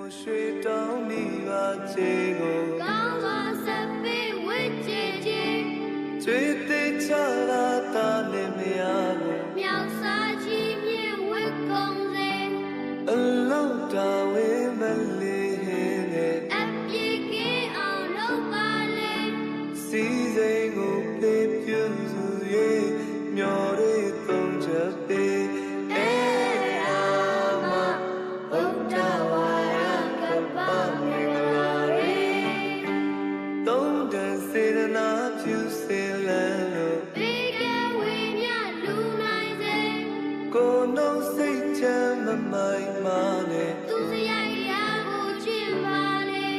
水到你把结果，高瓦山被为姐姐，最得cha la ta ne me ya go， 秒杀几面为公人，အလုံးတာဝေမလေးဟင်းနဲ့အပြေကအောင်လုပ်ပါလေ စီစိန်ကိုပြေပြုစု၍မျော်ရသုံးချက်ပေးကိုယ်နှုတ်စိတ်ချမ်းမမိုင်မာနဲ့သူစရိုက်ရာကိုချစ်ပါလေ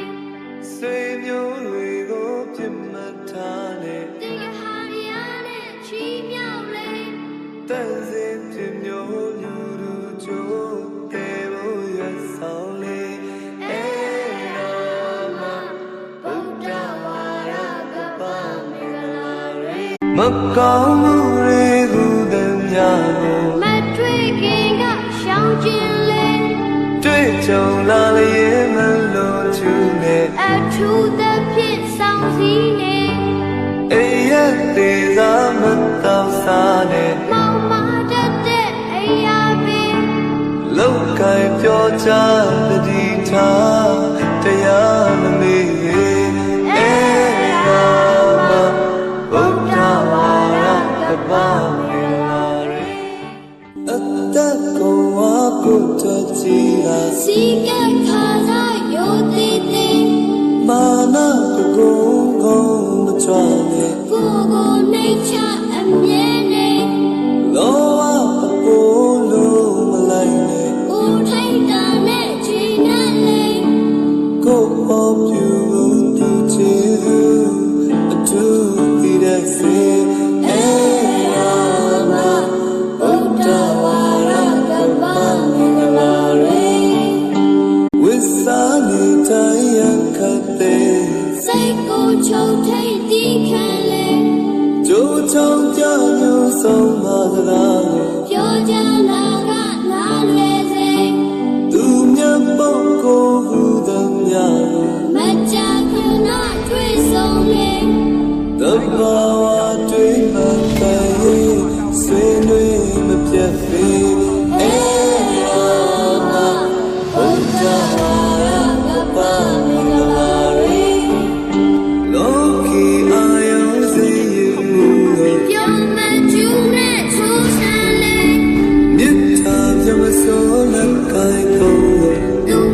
ဆွေမျိုးတွေကိုပြစ်မှတ်ထားနဲ့တင်ဟာရနဲ့ချီးမြှောက်လေ တန်စင်ပြမျိုးလူလူချိုးတဲ့ဖို့ရဆောင်လေအေးမဗုဒ္ဓဝါရကပမေလာရေမကောင်းမှုတွေကိုတည်းများကိုမတွေ့ခင်ကရှောင်ကျင်လေတွေ့ကြုံလာလေမလို့ချူနဲ့အထူးသဖြင့်ဆောင်စည်းနေအေးရသေးသာမတော်စားနဲ့မောင်မတတ်တဲ့အိယာပင်လောက်ကင်ပြောချတတိထားတရားမမေ့အေးရာမဗုဒ္ဓဝါရကပမေလာရေအတ္တကိုဝါကုတ္တကြီးဟာစီကခါသာယိုတိတိမာနကိုကုန်းမချွတ်နဲ့ကိုနှိတ်ချအမြဲနေလောဘအပိုးလုံးမလိုက်နဲ့ကိုထိတ်တာနဲ့ချီနဲ့လေကိုပေါ်ပြူသူချေအထူးဒီတဲ့စေအေရာမဗုဒ္ဓဝါရကပမေလာရေဝိစာနေတိုင်းခတ်တဲ့စိတ်ကိုချုပ်ထိတ်တီးခံလေကြိုးချောင်းကြမျိုးဆုံးပါစကားကိုပြောကြလာကနားလွယ်စေသူမြတ်ပုဂ္ဂိုလ်ဟုသောမြတ်မကြခဏတွေ့ဆုံးလေတဘာ